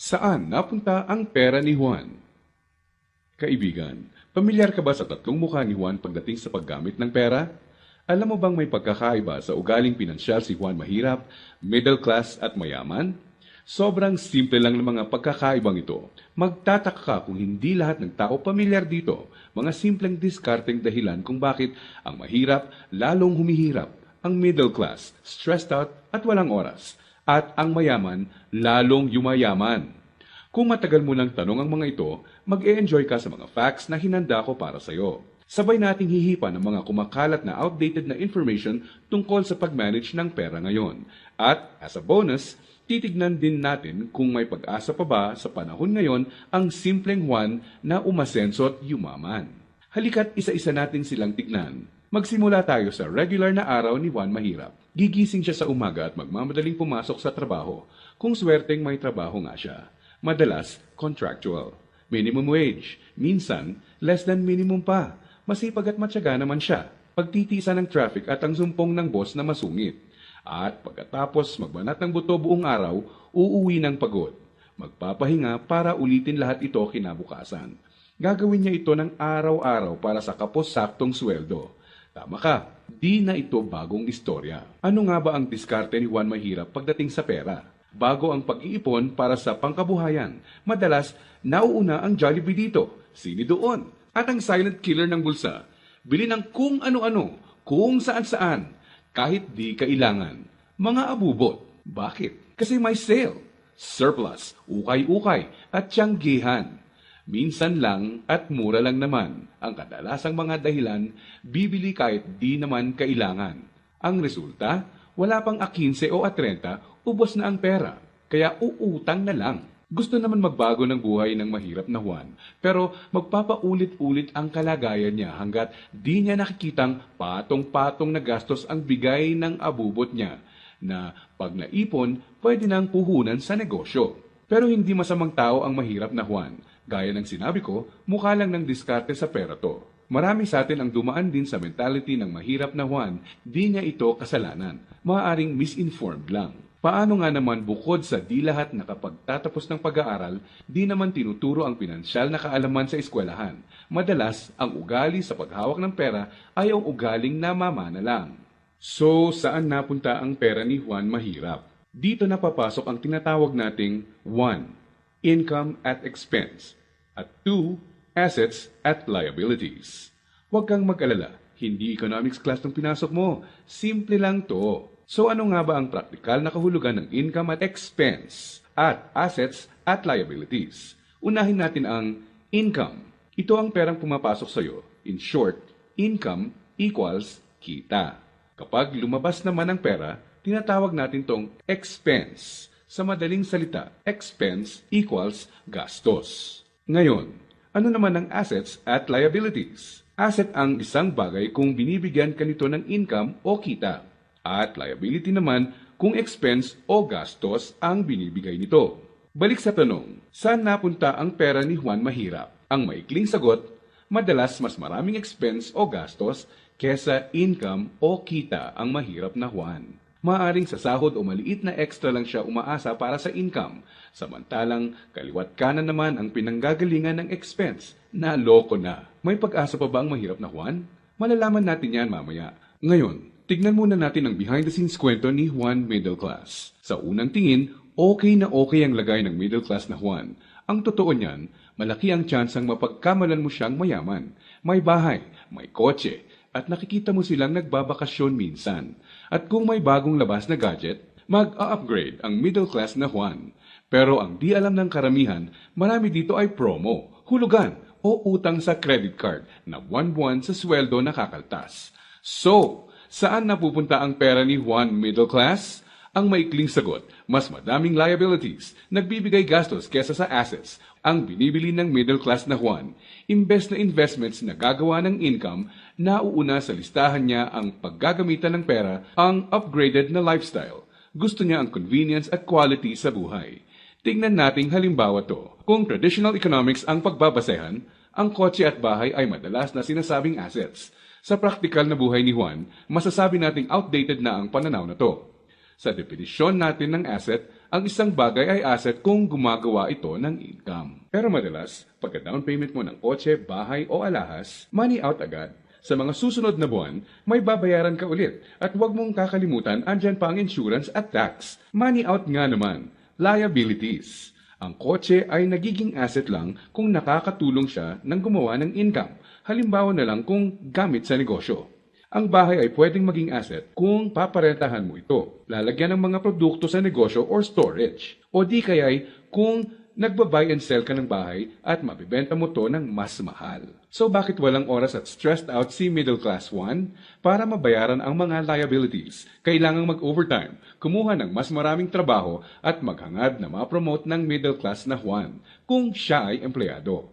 Saan napunta ang pera ni Juan? Kaibigan, pamilyar ka ba sa tatlong mukha ni Juan pagdating sa paggamit ng pera? Alam mo bang may pagkakaiba sa ugaling pinansyal si Juan mahirap, middle class at mayaman? Sobrang simple lang ng mga pagkakaibang ito. Magtataka ka kung hindi lahat ng tao pamilyar dito. Mga simpleng diskarteng dahilan kung bakit ang mahirap lalong humihirap, ang middle class stressed out at walang oras, at ang mayaman lalong yumayaman. Kung matagal mo lang tanong ang mga ito, mag-e-enjoy ka sa mga facts na hinanda ko para sa iyo. Sabay nating hihipan ang mga kumakalat na outdated na information tungkol sa pag-manage ng pera ngayon. At as a bonus, titignan din natin kung may pag-asa pa ba sa panahon ngayon ang simpleng Juan na umasenso at yumaman. Halika't isa-isa natin silang tignan. Magsimula tayo sa regular na araw ni Juan Mahirap. Gigising siya sa umaga at magmamadaling pumasok sa trabaho, kung swerteng may trabaho nga siya. Madalas, contractual. Minimum wage. Minsan, less than minimum pa. Masipag at matyaga naman siya. Pagtitiisan ng traffic at ang sumpong ng boss na masungit. At pagkatapos magbanat ng buto buong araw, uuwi ng pagod. Magpapahinga para ulitin lahat ito kinabukasan. Gagawin niya ito ng araw-araw para sa kapos-saktong sweldo. Tama ka, di na ito bagong istorya. Ano nga ba ang diskarte ni Juan Mahirap pagdating sa pera? Bago ang pag-iipon para sa pangkabuhayan, madalas nauuna ang Jollibee dito, sini doon, at ang silent killer ng bulsa. Bili ng kung ano-ano, kung saan-saan, kahit di kailangan. Mga abubot. Bakit? Kasi may sale, surplus, ukay-ukay, at tiyanggihan. Minsan lang at mura lang naman. Ang kadalasang mga dahilan, bibili kahit di naman kailangan. Ang resulta, wala pang 15 o 30, ubos na ang pera. Kaya uutang na lang. Gusto naman magbago ng buhay ng mahirap na Juan, pero magpapaulit-ulit ang kalagayan niya hanggat di niya nakikitang patong-patong na gastos ang bigay ng abubot niya, na pag naipon, pwede nang puhunan sa negosyo. Pero hindi masamang tao ang mahirap na Juan. Gaya ng sinabi ko, mukha lang ng diskarte sa pera to. Marami sa atin ang dumaan din sa mentality ng mahirap na Juan, di niya ito kasalanan. Maaaring misinformed lang. Paano nga naman bukod sa di lahat nakapagtatapos ng pag-aaral, di naman tinuturo ang pinansyal na kaalaman sa eskwelahan. Madalas, ang ugali sa paghawak ng pera ay ang ugaling namamana lang. So, saan napunta ang pera ni Juan Mahirap? Dito na papasok ang tinatawag nating 1. Income at expense. At 2. Assets at liabilities. Huwag kang mag-alala, hindi economics class ng pinasok mo. Simple lang to. So ano nga ba ang praktikal na kahulugan ng income at expense at assets at liabilities? Unahin natin ang income. Ito ang perang pumapasok sa iyo. In short, income equals kita. Kapag lumabas naman ang pera, tinatawag natin tong expense. Sa madaling salita, expense equals gastos. Ngayon, ano naman ang assets at liabilities? Asset ang isang bagay kung binibigyan ka nito ng income o kita. At liability naman kung expense o gastos ang binibigay nito. Balik sa tanong, saan napunta ang pera ni Juan Mahirap? Ang maikling sagot, madalas mas maraming expense o gastos kesa income o kita ang mahirap na Juan. Maaring sa sahod o maliit na extra lang siya umaasa para sa income, samantalang kaliwat kanan naman ang pinanggagalingan ng expense. Naloko na. May pag-asa pa ba ang mahirap na Juan? Malalaman natin yan mamaya. Ngayon, tignan muna natin ang behind-the-scenes kwento ni Juan Middle Class. Sa unang tingin, okay na okay ang lagay ng middle class na Juan. Ang totoo niyan, malaki ang tsansang mapagkamalan mo siyang mayaman. May bahay, may kotse, at nakikita mo silang nagbabakasyon minsan. At kung may bagong labas na gadget, mag-a-upgrade ang middle class na Juan. Pero ang di alam ng karamihan, marami dito ay promo, hulugan, o utang sa credit card na buwan-buwan sa sweldo nakakaltas. So, saan napupunta ang pera ni Juan Middle Class? Ang maikling sagot, mas madaming liabilities, nagbibigay gastos kesa sa assets, ang binibili ng middle class na Juan. Imbes na investments na gagawa ng income, nauuna sa listahan niya ang paggagamitan ng pera, ang upgraded na lifestyle. Gusto niya ang convenience at quality sa buhay. Tingnan nating halimbawa to. Kung traditional economics ang pagbabasehan, ang kotse at bahay ay madalas na sinasabing assets. Sa praktikal na buhay ni Juan, masasabi nating outdated na ang pananaw na to. Sa definisyon natin ng asset, Ang isang bagay ay asset kung gumagawa ito ng income. Pero madalas, pagka down payment mo ng kotse, bahay o alahas, money out agad. Sa mga susunod na buwan, may babayaran ka ulit. At huwag mong kakalimutan, andyan pa ang insurance at tax. Money out nga naman. Liabilities. Ang kotse ay nagiging asset lang kung nakakatulong siya ng gumawa ng income. Halimbawa na lang kung gamit sa negosyo. Ang bahay ay pwedeng maging asset kung paparentahan mo ito. Lalagyan ng mga produkto sa negosyo or storage. O di kaya'y kung nagba-buy and sell ka ng bahay at mabibenta mo to ng mas mahal. So bakit walang oras at stressed out si Middle Class Juan? Para mabayaran ang mga liabilities, kailangang mag-overtime, kumuha ng mas maraming trabaho at maghangad na ma-promote ng middle class na Juan kung siya ay empleyado.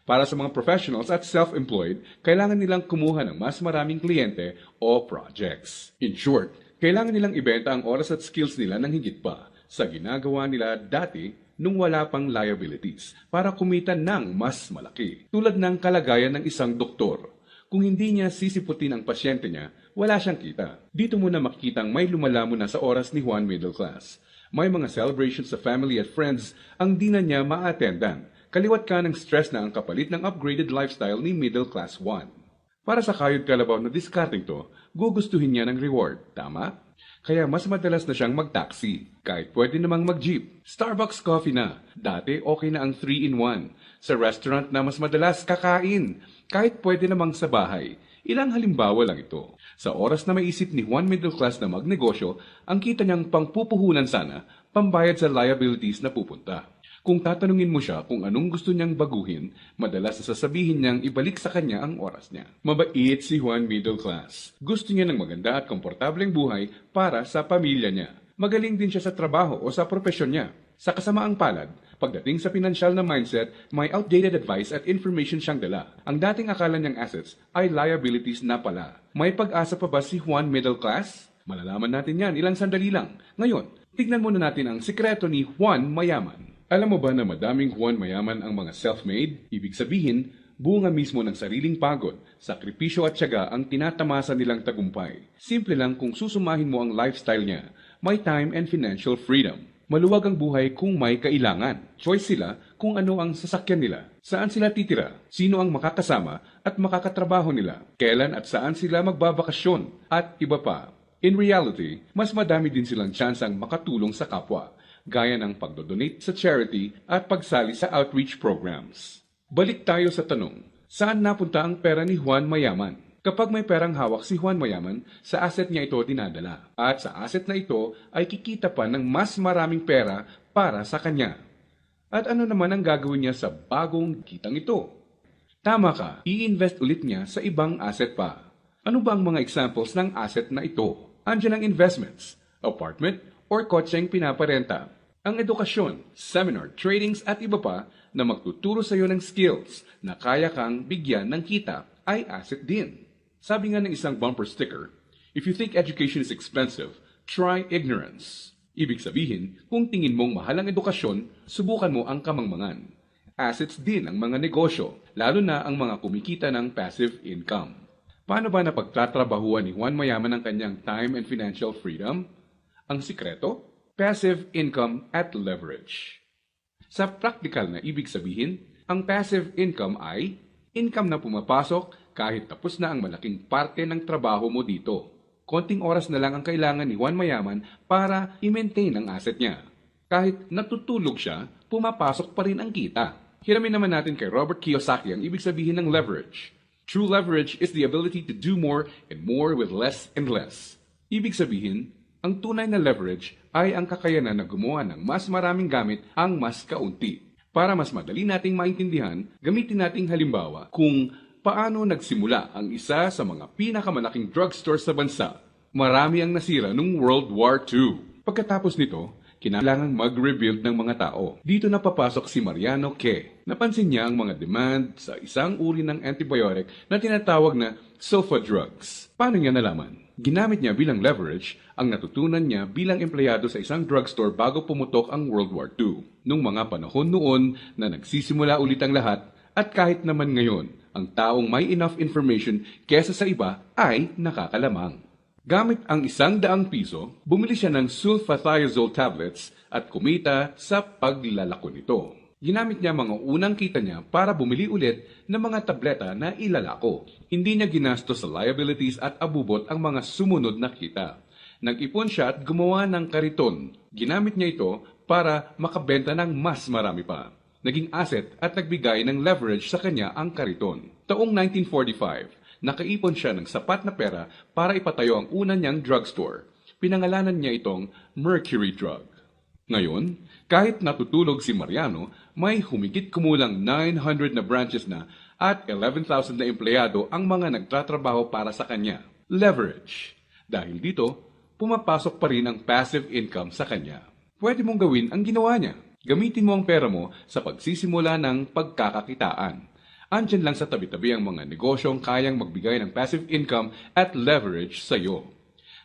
Para sa mga professionals at self-employed, kailangan nilang kumuha ng mas maraming kliyente o projects. In short, kailangan nilang ibenta ang oras at skills nila ng higit pa sa ginagawa nila dati nung wala pang liabilities para kumita ng mas malaki. Tulad ng kalagayan ng isang doktor. Kung hindi niya sisiputin ang pasyente niya, wala siyang kita. Dito mo na makikitang may lumalamon na sa oras ni Juan Middle Class. May mga celebrations sa family at friends ang di na niya ma-attendan. Kaliwat ka ng stress na ang kapalit ng upgraded lifestyle ni Middle Class Juan. Para sa kayod kalabaw na discarding to, gugustuhin niya ng reward, tama? Kaya mas madalas na siyang mag-taxi, kahit pwede namang mag-jeep. Starbucks coffee na, dati okay na ang 3-in-1. Sa restaurant na mas madalas kakain, kahit pwede namang sa bahay. Ilang halimbawa lang ito. Sa oras na maisip ni Juan Middle Class na magnegosyo, ang kita niyang pangpupuhunan sana, pambayad sa liabilities na pupunta. Kung tatanungin mo siya kung anong gusto niyang baguhin, madalas sasabihin niyang ibalik sa kanya ang oras niya. Mabait si Juan Middle Class. Gusto niya ng maganda at komportableng buhay para sa pamilya niya. Magaling din siya sa trabaho o sa propesyon niya. Sa kasamaang palad, pagdating sa pinansyal na mindset, may outdated advice at information siyang dala. Ang dating akala niyang assets ay liabilities na pala. May pag-asa pa ba si Juan Middle Class? Malalaman natin yan ilang sandali lang. Ngayon, tignan muna natin ang sikreto ni Juan Mayaman. Alam mo ba na madaming Juan Mayaman ang mga self-made? Ibig sabihin, bunga mismo ng sariling pagod, sakripisyo at tiyaga ang tinatamasa nilang tagumpay. Simple lang kung susumahin mo ang lifestyle niya, may time and financial freedom. Maluwag ang buhay kung may kailangan. Choice sila kung ano ang sasakyan nila, saan sila titira, sino ang makakasama at makakatrabaho nila, kailan at saan sila magbabakasyon, at iba pa. In reality, mas madami din silang tsansang makatulong sa kapwa, gaya ng pagdodonate sa charity at pagsali sa outreach programs. Balik tayo sa tanong, saan napunta ang pera ni Juan Mayaman? Kapag may perang hawak si Juan Mayaman, sa asset niya ito dinadala. At sa asset na ito ay kikita pa ng mas maraming pera para sa kanya. At ano naman ang gagawin niya sa bagong kitang ito? Tama ka, i-invest ulit niya sa ibang asset pa. Ano ba ang mga examples ng asset na ito? Andiyan ang investments, apartment, or kotseng pinaparenta. Ang edukasyon, seminar, tradings at iba pa na magtuturo sa iyo ng skills na kaya kang bigyan ng kita ay asset din. Sabi nga ng isang bumper sticker, if you think education is expensive, try ignorance. Ibig sabihin, kung tingin mong mahal ang edukasyon, subukan mo ang kamangmangan. Assets din ang mga negosyo, lalo na ang mga kumikita ng passive income. Paano ba napagtatrabahuan ni Juan Mayaman ang kanyang time and financial freedom? Ang sikreto? Passive income at leverage. Sa practical na ibig sabihin, ang passive income ay income na pumapasok kahit tapos na ang malaking parte ng trabaho mo dito. Konting oras na lang ang kailangan ni Juan Mayaman para i-maintain ang asset niya. Kahit natutulog siya, pumapasok pa rin ang kita. Hiramin naman natin kay Robert Kiyosaki ang ibig sabihin ng leverage. True leverage is the ability to do more and more with less and less. Ibig sabihin, ang tunay na leverage ay ang kakayanan na gumawa ng mas maraming gamit ang mas kaunti. Para mas madali nating maintindihan, gamitin nating halimbawa kung paano nagsimula ang isa sa mga pinakamalaking drugstore sa bansa. Marami ang nasira noong World War II. Pagkatapos nito, kinailangang mag-rebuild ng mga tao. Dito na papasok si Mariano K. Napansin niya ang mga demand sa isang uri ng antibiotic na tinatawag na sulfa drugs. Paano niya nalaman? Ginamit niya bilang leverage ang natutunan niya bilang empleyado sa isang drugstore bago pumutok ang World War II. Nung mga panahon noon na nagsisimula ulit ang lahat at kahit naman ngayon, ang taong may enough information kesa sa iba ay nakakalamang. Gamit ang ₱100, bumili siya ng sulfathiazole tablets at kumita sa paglalako nito. Ginamit niya mga unang kita niya para bumili ulit ng mga tableta na ilalako. Hindi niya ginastos sa liabilities at abubot ang mga sumunod na kita. Nag-ipon siya at gumawa ng kariton. Ginamit niya ito para makabenta ng mas marami pa. Naging asset at nagbigay ng leverage sa kanya ang kariton. Taong 1945, nakaipon siya ng sapat na pera para ipatayo ang una niyang drugstore. Pinangalanan niya itong Mercury Drug. Ngayon, kahit natutulog si Mariano, may humigit kumulang 900 na branches na at 11,000 na empleyado ang mga nagtatrabaho para sa kanya. Leverage. Dahil dito, pumapasok pa rin ang passive income sa kanya. Pwede mong gawin ang ginawa niya. Gamitin mo ang pera mo sa pagsisimula ng pagkakakitaan. Andyan lang sa tabi-tabi ang mga negosyong kayang magbigay ng passive income at leverage sa iyo.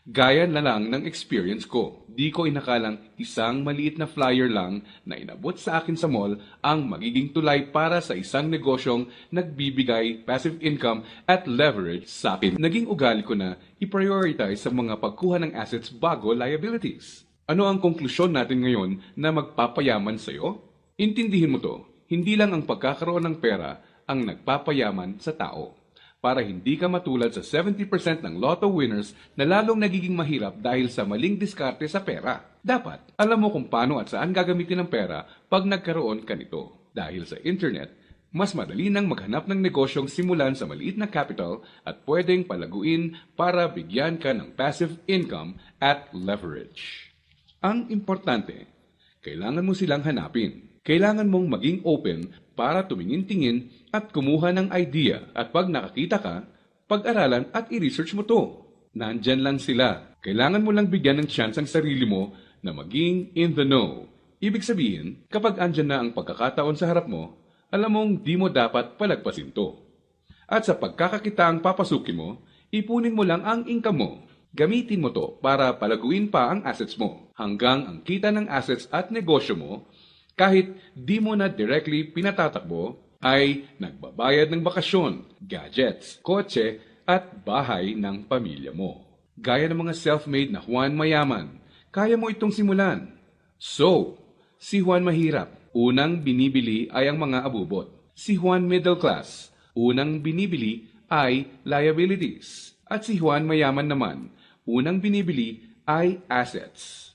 Gaya na lang ng experience ko. Di ko inakalang isang maliit na flyer lang na inabot sa akin sa mall ang magiging tulay para sa isang negosyong nagbibigay passive income at leverage sa akin. Naging ugali ko na i-prioritize sa mga pagkuha ng assets bago liabilities. Ano ang konklusyon natin ngayon na magpapayaman sa iyo? Intindihin mo to, hindi lang ang pagkakaroon ng pera ang nagpapayaman sa tao. Para hindi ka matulad sa 70% ng lotto winners na lalong nagiging mahirap dahil sa maling diskarte sa pera. Dapat, alam mo kung paano at saan gagamitin ang pera pag nagkaroon ka nito. Dahil sa internet, mas madali nang maghanap ng negosyong simulan sa maliit na capital at pwedeng palaguin para bigyan ka ng passive income at leverage. Ang importante, kailangan mo silang hanapin. Kailangan mong maging open para tumingin-tingin at kumuha ng idea. At pag nakakita ka, pag-aralan at i-research mo to. Nandyan lang sila. Kailangan mo lang bigyan ng chance ang sarili mo na maging in the know. Ibig sabihin, kapag andyan na ang pagkakataon sa harap mo, alam mong di mo dapat palagpasin to. At sa pagkakakitaang papasukin mo, ipunin mo lang ang income mo. Gamitin mo to para palaguin pa ang assets mo. Hanggang ang kita ng assets at negosyo mo, kahit di mo na directly pinatatakbo, ay nagbabayad ng bakasyon, gadgets, kotse, at bahay ng pamilya mo. Gaya ng mga self-made na Juan Mayaman, kaya mo itong simulan. So, si Juan Mahirap, unang binibili ay ang mga abubot. Si Juan Middle Class, unang binibili ay liabilities. At si Juan Mayaman naman, unang binibili ay assets.